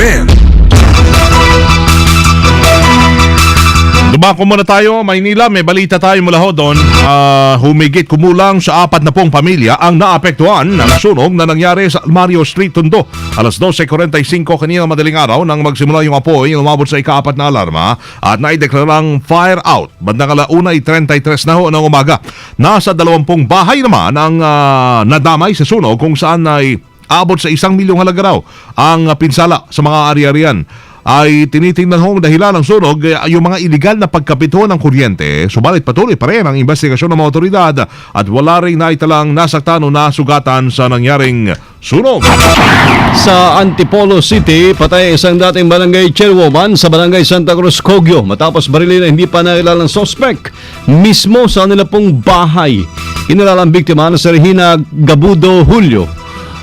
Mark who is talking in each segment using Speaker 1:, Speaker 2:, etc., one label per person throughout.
Speaker 1: krimen.
Speaker 2: Dumako muna tayo, Maynila. May balita tayo mula ho doon. Humigit kumulang sa 40 pamilya ang naapektuhan ng sunog na nangyari sa Mario Street, Tondo. Alas 12:45 kanina madaling araw nang magsimula yung apoy, umabot sa ika-4 na alarma at naideklarang fire out. Bandang 1:33 na ho ng umaga. Nasa 20 bahay naman ang nadamay sa sunog kung saan ay abot sa 1 milyong halaga raw ang pinsala sa mga ari-arian. Ay tinitingnan hong dahilan ng sunog yung mga iligal na pagkapito ng kuryente. Subalit patuloy pa rin ang investigasyon ng mga otoridad at wala rin naitalang nasaktan o nasugatan sa nangyaring sunog.
Speaker 3: Sa Antipolo City, patay isang dating barangay chairwoman sa barangay Santa Cruz, Cogyo matapos barilin na hindi pa nakilalang sospek mismo sa nila pong bahay. Kinilala ang biktima na si Regina Gabudo Julio.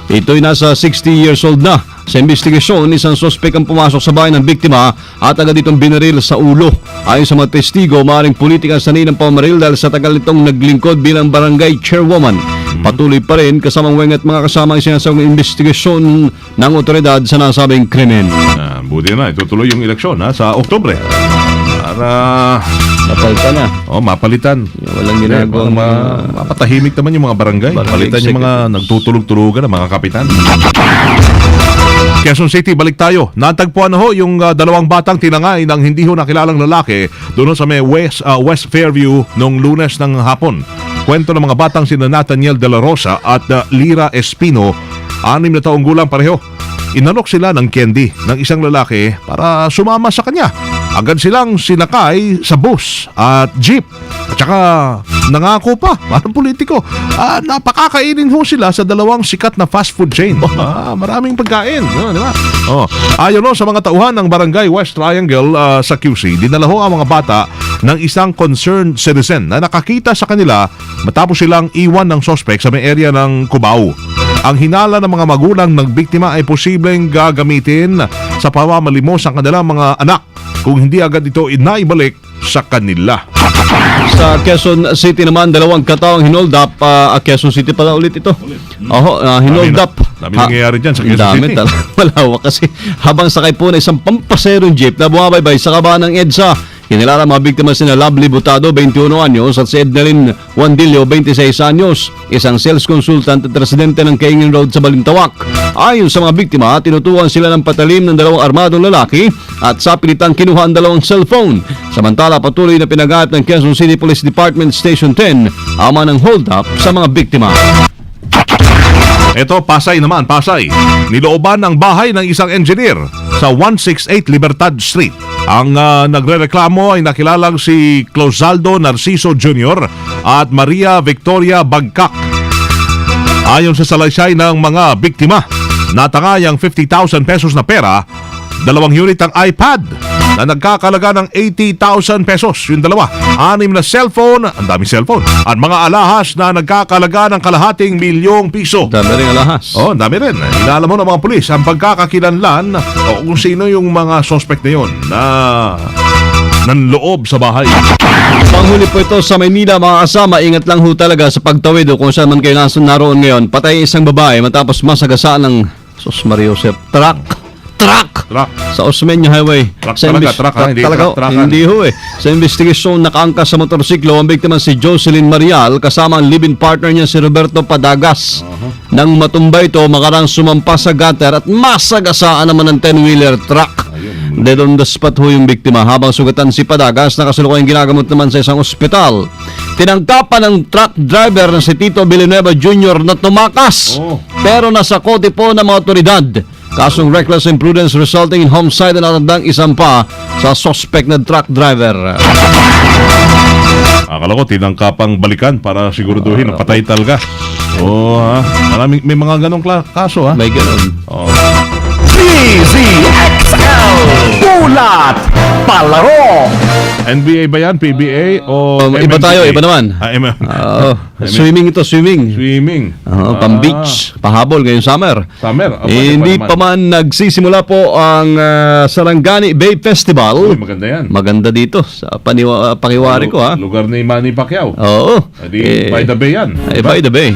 Speaker 3: Ito'y nasa 60 years old na. Sa investigasyon, isang sospek ang pumasok sa bahay ng biktima at agad itong binaril sa ulo. Ayon sa mga testigo, maaaring politika sanay ng pamaril dahil sa tagal nitong naglingkod bilang barangay chairwoman. Patuloy pa rin kasamang weng at mga kasama ang sinasawang investigasyon ng otoridad sa nasabing krimen.
Speaker 2: Buti na, itutuloy yung eleksyon sa Oktubre. Para
Speaker 3: Napalitan na.
Speaker 2: mapalitan.
Speaker 3: Walang ginagawa.
Speaker 2: Mapatahimik naman yung mga barangay. Palitan yung mga nagtutulog-tulugan ng mga kapitan. Quezon City, balik tayo. Natagpuan na ho yung dalawang batang tinangay ng hindi ho nakilalang lalaki doon sa may West Fairview noong Lunes ng hapon. Kwento ng mga batang sina Nathaniel De La Rosa at Lira Espino, 6 na taong gulang pareho. Inalok sila ng candy ng isang lalaki para sumama sa kanya. Agad silang sinakay sa bus at jeep. At saka nangako pa, parang politiko, napakakainin ho sila sa dalawang sikat na fast food chain. Maraming pagkain. Di ba? Ayon ho sa mga tauhan ng Barangay West Triangle sa QC, dinala ho ang mga bata ng isang concerned citizen na nakakita sa kanila matapos silang iwan ng suspect sa may area ng Cubao. Ang hinala ng mga magulang ng biktima ay posibleng gagamitin sa pamamalimos ang kanilang mga anak kung hindi agad ito inaibalik sa kanila.
Speaker 3: Sa Quezon City naman, dalawang kataong hinold up. Quezon City pala ulit ito. Hinold up.
Speaker 2: Dami nangyayari dyan sa Quezon City.
Speaker 3: Dami malawak kasi habang sakay po na isang pampaserong jeep na bumabaybay sa kabahan ng EDSA. Kinilala mga biktima sina Lovely Butado, 21 anyos, at si Ednalyn Wandilio, 26 anyos, isang sales consultant at residente ng Kaingin Road sa Balintawak. Ayon sa mga biktima, tinutukan sila ng patalim ng dalawang armadong lalaki at sa pilitan kinuha ang dalawang cellphone. Samantala, patuloy na pinagayap ng Quezon City Police Department Station 10 ama ng hold-up sa mga biktima.
Speaker 2: Ito, Pasay naman, Pasay. Nilooban ng bahay ng isang engineer sa 168 Libertad Street. Ang nagrereklamo ay nakilalang si Closaldo Narciso Jr. at Maria Victoria Bagkak. Ayon sa salaysay ng mga biktima, natangay ang 50,000 pesos na pera, 2 unit ang iPad na nagkakalaga ng 80,000 pesos. Yung dalawa, 6 na cellphone, ang daming cellphone, at mga alahas na nagkakalaga ng kalahating milyong piso.
Speaker 3: Dami rin alahas.
Speaker 2: Dami rin. Inaalam mo ng mga pulis ang pagkakakilanlan o kung sino yung mga suspect na yun na nanloob sa bahay.
Speaker 3: Panghuli po ito sa Maynila, mga kasama. Ingat lang ho talaga sa pagtawid o kung saan man kayo naroon ngayon. Patay isang babae matapos masagasaan ng Sus Mario Josep truck sa Osmeña Highway.
Speaker 2: Truck talaga, hindi truck-truckan.
Speaker 3: Hindi ho eh. Sa investigasyon, nakaangkas sa motorsiklo ang biktima si Jocelyn Marial kasama ang live-in partner niya si Roberto Padagas. Nang matumbay ito, makarang sumampas sa gutter at masagasaan naman ng 10-wheeler truck. Dead on the spot ho yung biktima habang sugatan si Padagas na kasalukuyang ginagamot naman sa isang ospital. Tinangkapan ng truck driver na si Tito Villanueva Jr. na tumakas pero nasa kote po ng mga otoridad. Kasong reckless imprudence resulting in homicide na natandang isampa sa suspect na truck driver.
Speaker 2: Akala ko tinangkapang balikan para siguraduhin na patay talaga. May mga ganong kaso ha.
Speaker 3: May ganon.
Speaker 1: DZXL Bulat Palaro.
Speaker 2: NBA ba yan? PBA o
Speaker 3: Iba tayo, iba naman. Swimming ito, swimming. Pang-beach, pahabol ngayong summer. Hindi pa man nagsisimula po ang Sarangani Bay Festival.
Speaker 2: Maganda yan.
Speaker 3: Maganda dito sa pakiwari ko ha.
Speaker 2: Lugar ni Manny Pacquiao.
Speaker 3: Oo.
Speaker 2: By the Bay yan.
Speaker 3: By the Bay.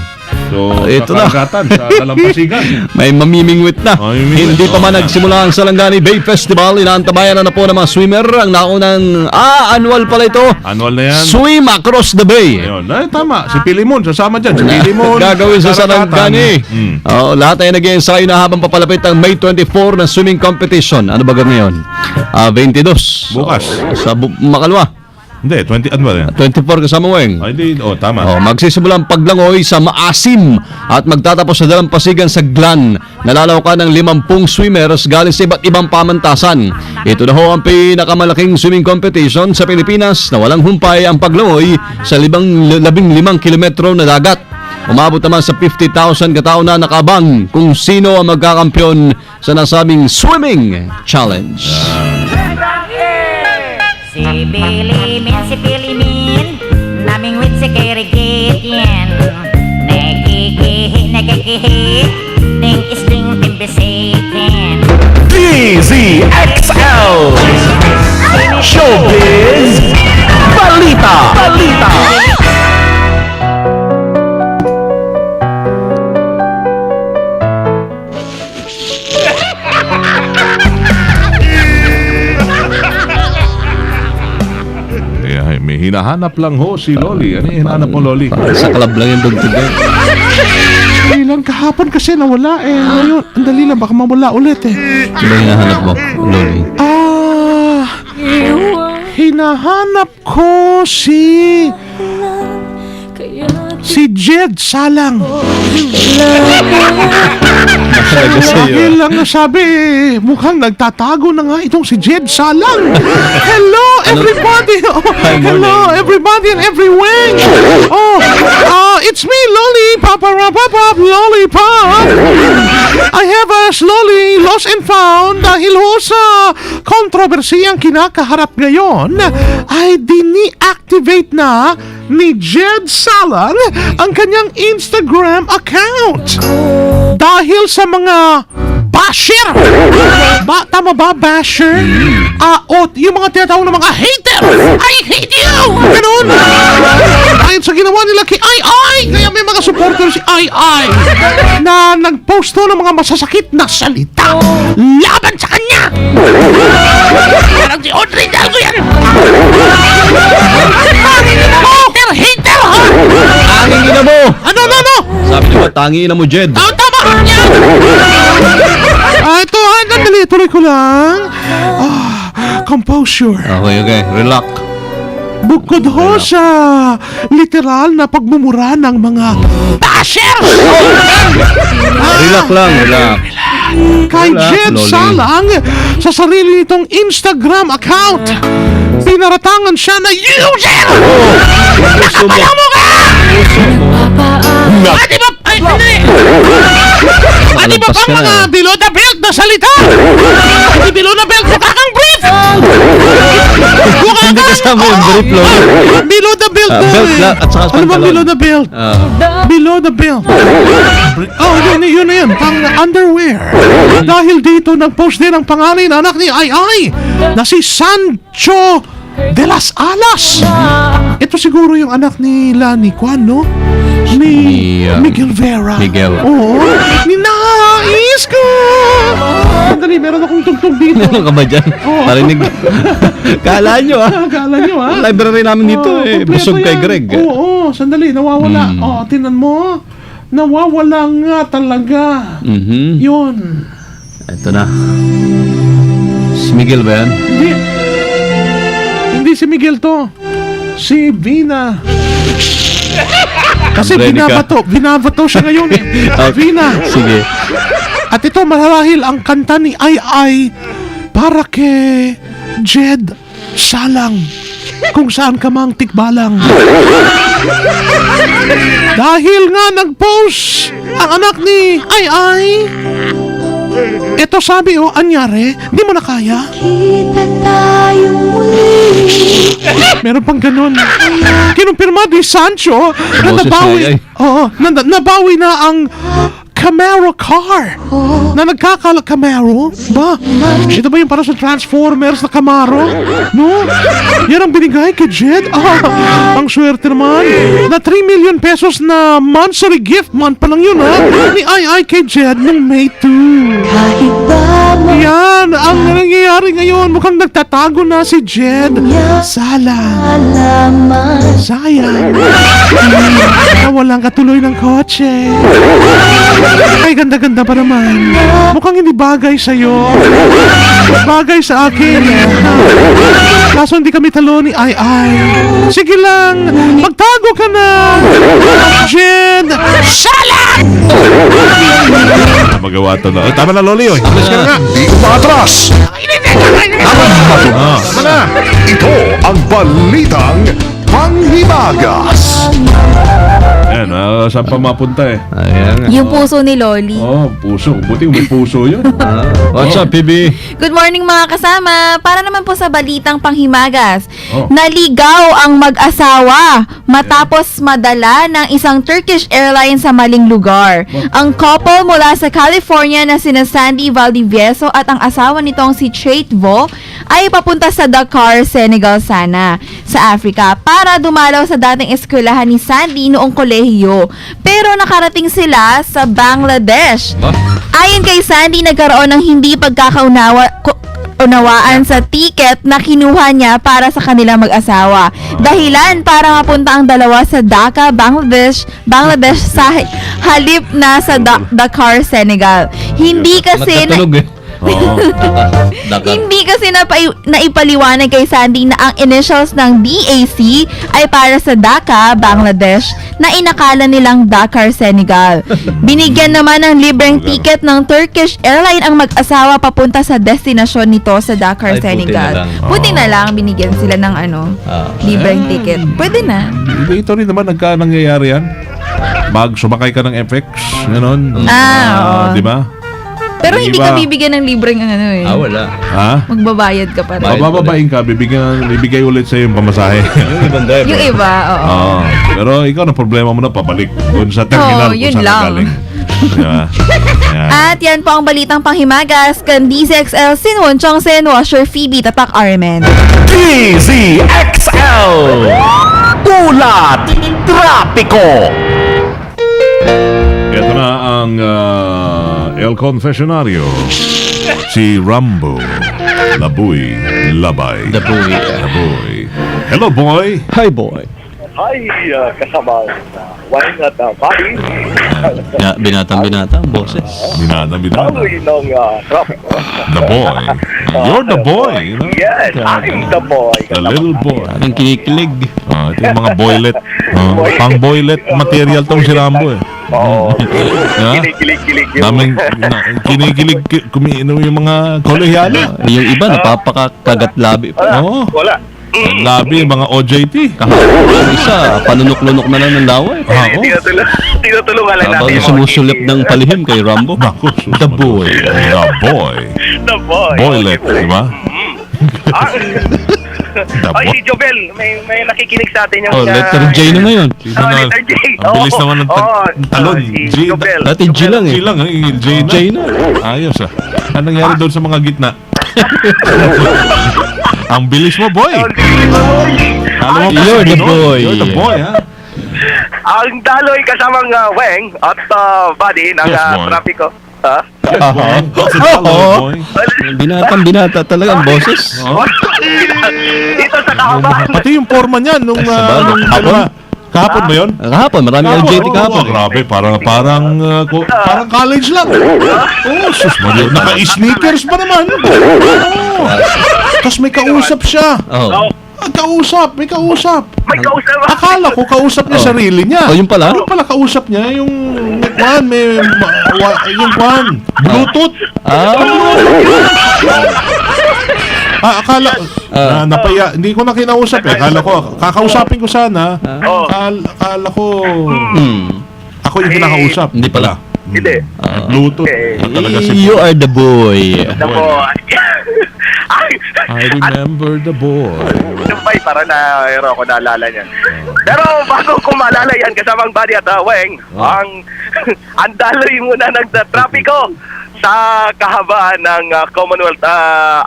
Speaker 2: So,
Speaker 3: Ito
Speaker 2: sa
Speaker 3: na.
Speaker 2: karagatan, sa dalampasigan.
Speaker 3: May mamimingwit na.
Speaker 2: Mamimingwit.
Speaker 3: Hindi pa man nagsimula ang Salangani Bay Festival. Inaantabayan na po ng mga swimmer. Ang naunang, annual pala ito.
Speaker 2: Annual na yan.
Speaker 3: Swim across the bay.
Speaker 2: Ayun. Ay, tama. Si Pilimon, sasama dyan. Si Pilimon.
Speaker 3: Gagawin sa
Speaker 2: karagatan.
Speaker 3: Salangani.
Speaker 2: Mm.
Speaker 3: Lahat ay nag-i-ensayo na habang papalapit ang May 24 na swimming competition. Ano ba ngayon? 22.
Speaker 2: Bukas.
Speaker 3: Sa Makalwa.
Speaker 2: Hindi, 20, ano ba yan?
Speaker 3: 24 kasama Weng.
Speaker 2: Ay, hindi. Oh, tama.
Speaker 3: Magsisimula ang paglangoy sa Maasim at magtatapos sa dalampasigan sa Glan. Nalalawakan ng 50 swimmers galing sa iba't ibang pamantasan. Ito na ho ang pinakamalaking swimming competition sa Pilipinas na walang humpay ang paglangoy sa 15 kilometro na dagat. Umabot naman sa 50,000 katao na nakabang kung sino ang magkakampyon sa nasabing swimming challenge.
Speaker 4: Si Pilimin, naming wit si Kirigit yan. Nagigihi, ting isling timbisikin.
Speaker 1: DZXL Showbiz Balita.
Speaker 2: Ay, may hinahanap lang ho si Loli. Ano yung hinahanap mo, Loli?
Speaker 3: Sa club lang yung dugtog yan.
Speaker 2: Ay lang, kahapon kasi nawala eh. Ngayon, ang dali lang, baka mawala ulit eh.
Speaker 3: Ano hinahanap mo, Loli?
Speaker 2: Hinahanap ko si Jed Salang. Dahil lang nasabi, mukhang nagtatago na nga itong si Jed Salang. Hello, everybody! Oh, hello, everybody and everywhere! It's me, Lollipop, Lollipop! I have a slowly lost and found dahil ho sa kontrobersy ang kinakaharap ngayon ay dini-activate na ni Jed Salang ang kanyang Instagram account dahil sa mga basher. Tama ba, basher? O yung mga tinatawag na mga hater. I hate you! Ganun. Dahil sa ginawa nila kay Ai, kaya may mga supporters si Ai na nagpost ng mga masasakit na salita laban sa kanya. Parang si Audrey Dalgo yan. Hater, ha?
Speaker 3: Tanging ina mo!
Speaker 2: Ano?
Speaker 3: Sabi niyo ba, tanging ina mo, Jed?
Speaker 2: Tama! Ito, nandali, tuloy ko lang. Composure.
Speaker 3: Okay. Relax.
Speaker 2: Bukod ho sa literal na pagmumura ng mga bashers!
Speaker 3: Relax lang, relax.
Speaker 2: Kay
Speaker 3: Relax,
Speaker 2: Jed
Speaker 3: Loli.
Speaker 2: Salang sa sarili nitong Instagram account, pinaratangan siya na user!
Speaker 3: Gusto mo?
Speaker 2: Nakapaya mo ka! Di ba? Ay, hindi! Di ba
Speaker 3: Malagpas
Speaker 2: pang
Speaker 3: ka na,
Speaker 2: mga
Speaker 3: eh.
Speaker 2: below the belt na salita? Di below the belt, mukha kang brief!
Speaker 3: Hindi kasama yung brief, Loli.
Speaker 2: Below the belt na
Speaker 3: belt lang at saka
Speaker 2: Ano ba
Speaker 3: pantalon.
Speaker 2: below the belt? Below the belt. Yun na yun. Pang underwear. Dahil dito nag-post din ang pangalan ng anak ni Ai na si Sancho de las Alas. Ito siguro yung anak ni Lani Kwan, no? Ni Miguel Vera.
Speaker 3: Miguel.
Speaker 2: Oo. Ninais ko. Sandali, meron akong tugtog dito.
Speaker 3: Ano ka ba dyan? Parinig. Kala nyo,
Speaker 2: Akala nyo, ha?
Speaker 3: Library namin dito,
Speaker 2: kompleto
Speaker 3: busog kay
Speaker 2: yan.
Speaker 3: Greg.
Speaker 2: Oo, sandali, nawawala. Tinan mo. Nawawala nga talaga. Yun.
Speaker 3: Ito na. Si Miguel ba yan?
Speaker 2: Hindi si Miguel to. Si Vina. Kasi
Speaker 3: Ambrenica.
Speaker 2: binabato siya ngayon eh. Vina.
Speaker 3: Sige.
Speaker 2: At ito marahil ang kanta ni Ai para kay Jed Salang. Kung saan ka mang tikbalang. Dahil nga nag-post ang anak ni Ai. Ito sabi anyari, di mo na kaya?
Speaker 5: Kita tayong muli.
Speaker 2: Meron pang ganun. Kinumpirma ni Sancho na
Speaker 3: Boses
Speaker 2: nabawi.
Speaker 3: ay.
Speaker 2: Oo, nabawi na ang Camaro car na Camaro? Ba? Ito ba yung para sa Transformers na Camaro? No? Yan ang binigay kay Jed? Ang swerte naman. Na 3 million pesos na monthly gift month pa lang yun, ha? Ni Ai kay Jed nung May 2.
Speaker 5: Kahit ba
Speaker 2: Yan, ang nangyayari ngayon, mukhang nagtatago na si Jed. Sala.
Speaker 5: malaman
Speaker 2: Sayang. Walang katuloy ng kotse. Ay, ganda-ganda pa naman. Mukhang hindi bagay sa'yo. Bagay sa akin. Kaso hindi kami talo ni Ai. Sige lang, magtago ka na. Jed. Sala! Magawa to na. Tama na, Loli. Alis ka na nga.
Speaker 1: Di umatras.
Speaker 2: Tama na.
Speaker 1: Ito ang balitang panghimagas.
Speaker 2: Ayan, saan pa mapunta eh?
Speaker 3: Ayan.
Speaker 6: Yung puso ni Loli.
Speaker 2: Oh, puso. Buti may puso yun.
Speaker 3: What's up, PB?
Speaker 6: Good morning mga kasama. Para naman po sa balitang panghimagas.
Speaker 2: Oh.
Speaker 6: Naligaw ang mag-asawa matapos madala ng isang Turkish airline sa maling lugar. Ang couple mula sa California na sina Sandy Valdivieso at ang asawa nitong si Chait Vo ay papunta sa Dakar, Senegal sana, sa Africa para dumalaw sa dating eskwelahan ni Sandy noong kolehiyo. Pero nakarating sila sa Bangladesh. Ayon kay Sandy, nagkaroon ng hindi pagkakaunawaan sa ticket na kinuha niya para sa kanilang mag-asawa. Dahilan para mapunta ang dalawa sa Dhaka, Bangladesh sa halip na sa Dakar, Senegal. Hindi kasi
Speaker 3: Nagkatulog eh.
Speaker 6: hindi kasi naipaliwanag kay Sandy na ang initials ng DAC ay para sa Dhaka, Bangladesh na inakala nilang Dakar, Senegal. Binigyan naman ng libreng ticket ng Turkish airline ang mag-asawa papunta sa destinasyon nito sa Dakar,
Speaker 3: Ay, buti
Speaker 6: Senegal.
Speaker 3: na lang.
Speaker 6: Buti na lang binigyan sila ng libreng ticket. Pwede na.
Speaker 2: Ito rin naman nangyayari yan. Sumakay ka ng FX, gano'n.
Speaker 6: Oo.
Speaker 2: Di ba?
Speaker 6: Pero
Speaker 2: Yung
Speaker 6: hindi
Speaker 2: iba-
Speaker 6: ka bibigyan ng libreng eh.
Speaker 3: Wala.
Speaker 2: Ha?
Speaker 6: Magbabayad ka pa rin.
Speaker 3: Bayad.
Speaker 2: Pabababain ka, bibigay ulit sa yung pamasahe.
Speaker 3: Yung ibang driver.
Speaker 6: Yung iba, oo.
Speaker 2: Oo. Pero ikaw na problema mo na pabalik doon sa terminal
Speaker 6: Oo,
Speaker 2: kung
Speaker 6: yun
Speaker 2: saan
Speaker 6: lang.
Speaker 2: ka galing. Diba? Yan.
Speaker 6: At yan po ang balitang panghimagas kan DZXL Sinwon Chongsen Washer Phoebe Tatak Armen.
Speaker 1: DZXL. Ulat Trapiko.
Speaker 2: Ito na ang El Confesionario. Si Rambo. Laboy. Labay.
Speaker 3: Dabuhi.
Speaker 2: Laboy. Hello, boy.
Speaker 3: Hi, boy.
Speaker 7: Hi, kasama wine at body.
Speaker 3: Binatang boses.
Speaker 2: Binata.
Speaker 7: Amoy ng traffic.
Speaker 2: The boy. You're the boy. You know?
Speaker 7: Yes, I'm the boy.
Speaker 2: The little boy.
Speaker 3: Parang kinikilig.
Speaker 2: Ito yung mga boylet. Pang boylet material tong si Rambo eh.
Speaker 7: Oo.
Speaker 2: Ha?
Speaker 7: Kinikilig yung...
Speaker 2: Daming kinikilig kumiinom yung mga kolehiyalo.
Speaker 3: Yung iba, napapakagat labi pa.
Speaker 2: Oo.
Speaker 7: Wala.
Speaker 2: Labi, mga OJT.
Speaker 3: Yung isa, panunok-lunok na lang ng laway.
Speaker 2: Oo.
Speaker 7: Tinutulungan lang natin.
Speaker 3: Habang sumusulip ng palihim kay Rambo.
Speaker 2: Naku, sus.
Speaker 3: The boy.
Speaker 2: The boy.
Speaker 7: The boy.
Speaker 2: Boylet, di ba?
Speaker 7: Ay, si Jobel, may nakikinig sa atin yung...
Speaker 3: Oh, letter J na ngayon.
Speaker 7: Letter J.
Speaker 2: Ang bilis naman ng talon.
Speaker 7: Si
Speaker 2: G.
Speaker 7: Jobel.
Speaker 3: Dati G lang eh.
Speaker 2: G lang, J na.
Speaker 3: J na.
Speaker 2: Ayos ah. Anong nangyari doon sa mga gitna? Ang bilis mo, boy. Alam mo,
Speaker 3: You're the boy.
Speaker 2: You're the boy, ha?
Speaker 7: Ang daloy kasamang Weng at Buddy ng
Speaker 2: Yes, boy.
Speaker 7: trapiko. Ha?
Speaker 2: What's the color, boy?
Speaker 3: Binata talaga ang boses.
Speaker 2: Oh.
Speaker 7: Dito sa kahabahan.
Speaker 2: Pati yung forma niya nung
Speaker 3: Sabagay.
Speaker 2: hapon. Kahapon ba yun?
Speaker 3: Kahapon, maraming LJT kahapon.
Speaker 2: Grabe, parang college lang. Oh, sus, naka-sneakers pa naman. Oh. Tapos may kausap siya.
Speaker 3: Oh.
Speaker 2: May kausap.
Speaker 7: May kausap.
Speaker 2: Akala ko kausap niya sarili niya.
Speaker 3: Oh, yun pala?
Speaker 2: Ano pala kausap niya? Yung Bluetooth. Akala, napaya, hindi ko na kinausap eh. Akala ko, kakausapin ko sana. Akala ko, ako yung kinakausap.
Speaker 3: Hindi pala.
Speaker 7: Hindi.
Speaker 2: Bluetooth. Talaga si
Speaker 3: You are the boy.
Speaker 7: The boy.
Speaker 2: I remember the boy.
Speaker 7: Sabay, para na ko naalala niyan. Pero bago ko maalala yan, kasamang Buddy at Weng, ang ang daloy muna ng trapiko sa kahabaan ng Commonwealth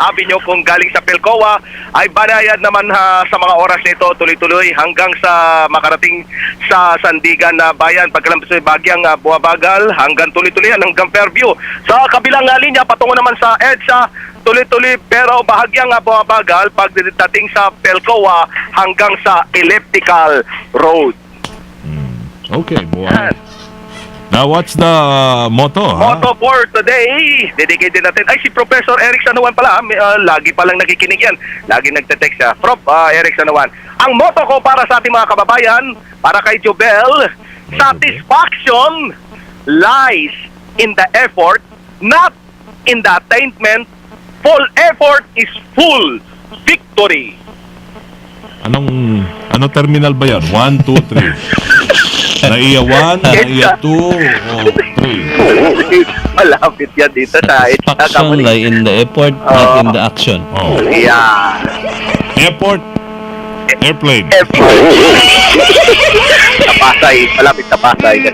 Speaker 7: Avenue kung galing sa Pilcoa ay banayad naman sa mga oras nito tuloy-tuloy hanggang sa makarating sa Sandigan na Bayan. Pagkalampas ay bagyang bumabagal hanggang tuloy-tuloy hanggang Fairview. Sa kabilang linya patungo naman sa EDSA tuloy-tuloy pero bahagyang bumabagal pagdating sa Pilcoa hanggang sa Elliptical Road.
Speaker 2: Okay, boy. Now, what's the motto, ha?
Speaker 7: Motto for today, dedicated natin. Ay, si Professor Eric Sanawan pala. Lagi palang nakikinig yan. Lagi nagte-text siya. Prof. Eric Sanawan. Ang motto ko para sa ating mga kababayan, para kay Jobel, satisfaction lies in the effort, not in the attainment. Full effort is full victory.
Speaker 2: Anong terminal ba yan? 1, 2, 3. Naiya 1, naiya 2, o 3.
Speaker 7: Malapit yan dito sa
Speaker 3: Action lie in the effort, not in the action.
Speaker 2: Oh.
Speaker 7: Yeah.
Speaker 2: Airport, airplane.
Speaker 7: Sa Pasay, malapit sa Pasay.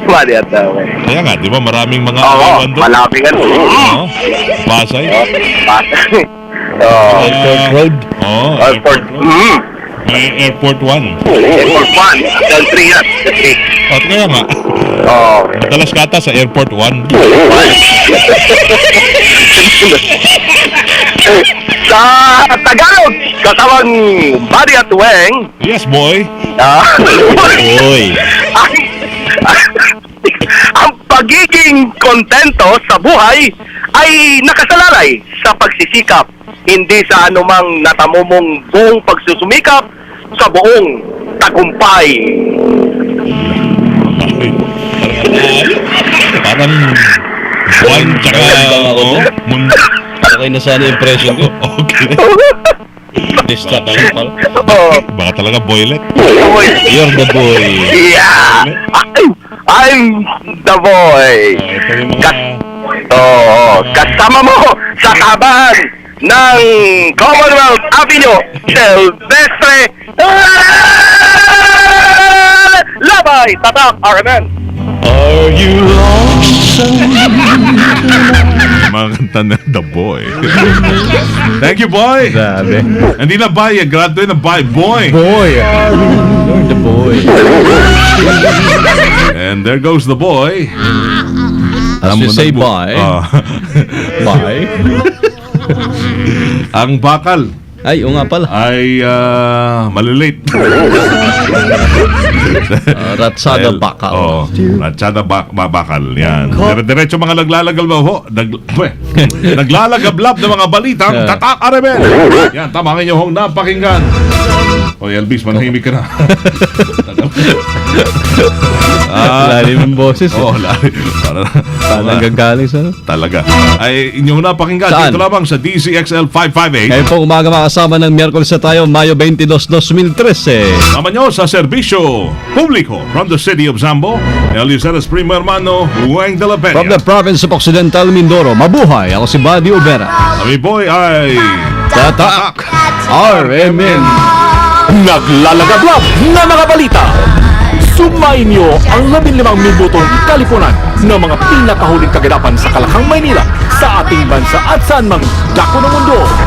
Speaker 7: Mali at
Speaker 2: Kaya nga, di ba maraming mga
Speaker 7: oo,
Speaker 2: iwan doon?
Speaker 7: malapit nga.
Speaker 2: Oo. Pasay?
Speaker 7: Pasay. Oh.
Speaker 3: Airport road.
Speaker 2: Oo,
Speaker 7: Airport.
Speaker 2: May Airport 1.
Speaker 7: Airport 1. Hanggang 3 yan.
Speaker 2: O, kaya nga.
Speaker 7: Oh.
Speaker 2: Madalas kata sa Airport 1.
Speaker 7: Sa Tagalog, kasamang Buddy at Weng.
Speaker 2: Yes, boy.
Speaker 3: Oy.
Speaker 7: Ang pagiging kontento sa buhay ay nakasalalay sa pagsisikap, hindi sa anumang natamumong buong pagsusumikap sa buong tagumpay.
Speaker 2: Parang wine tsaka
Speaker 3: Okay na sana impression ko.
Speaker 2: Okay.
Speaker 3: Distract lang pala.
Speaker 7: Oh,
Speaker 2: Baka talaga boylet.
Speaker 3: You're the boy.
Speaker 7: yeah! I'm the boy!
Speaker 2: Ito yung mga...
Speaker 7: Kasama mo sa taban ng Commonwealth Avenue, Silvestre Labay, Tatak, RMN.
Speaker 3: Are you lonesome?
Speaker 2: Mga kanta na The Boy. Thank you, boy.
Speaker 3: Grabe.
Speaker 2: Hindi na boy, graduate na boy. Boy.
Speaker 3: Boy. You're the boy.
Speaker 2: And there goes the boy.
Speaker 3: As you say bye. Bye.
Speaker 2: Ang bakal
Speaker 3: Ay, o nga pala.
Speaker 2: ay malilate.
Speaker 3: Ratsada bakal.
Speaker 2: Oh, ratsada bakal. Yan. Diretso mga naglalagal ba ho? Naglalagablab ng mga balitang Tatak Arabel. Yan, tama ang inyong napakinggan. O, Elvis, manahimik ka na.
Speaker 3: Lalim ng boses.
Speaker 2: Oh, lalim.
Speaker 3: Parang gagaling sa...
Speaker 2: Talaga. Ay, inyong napakinggan.
Speaker 3: Saan?
Speaker 2: Dito lamang sa DCXL 558.
Speaker 3: Ngayon po umaga makasama ng Miyerkules na tayo, Mayo 22, 2013.
Speaker 2: Sama nyo sa serbisyo publiko from the city of Zambo, Eliceras Primo Hermano, Hueng de la Peña.
Speaker 3: From the province of Occidental Mindoro, mabuhay. Ako si Buddy Ubera.
Speaker 2: Kami boy ay...
Speaker 3: Tatak! RMN!
Speaker 1: Naglalagablab na mga balita. Sumayin niyo ang 15 minutong kalipunan ng mga pinakahuling kaganapan sa Kalakang Maynila, sa ating bansa at saan mang dako ng mundo.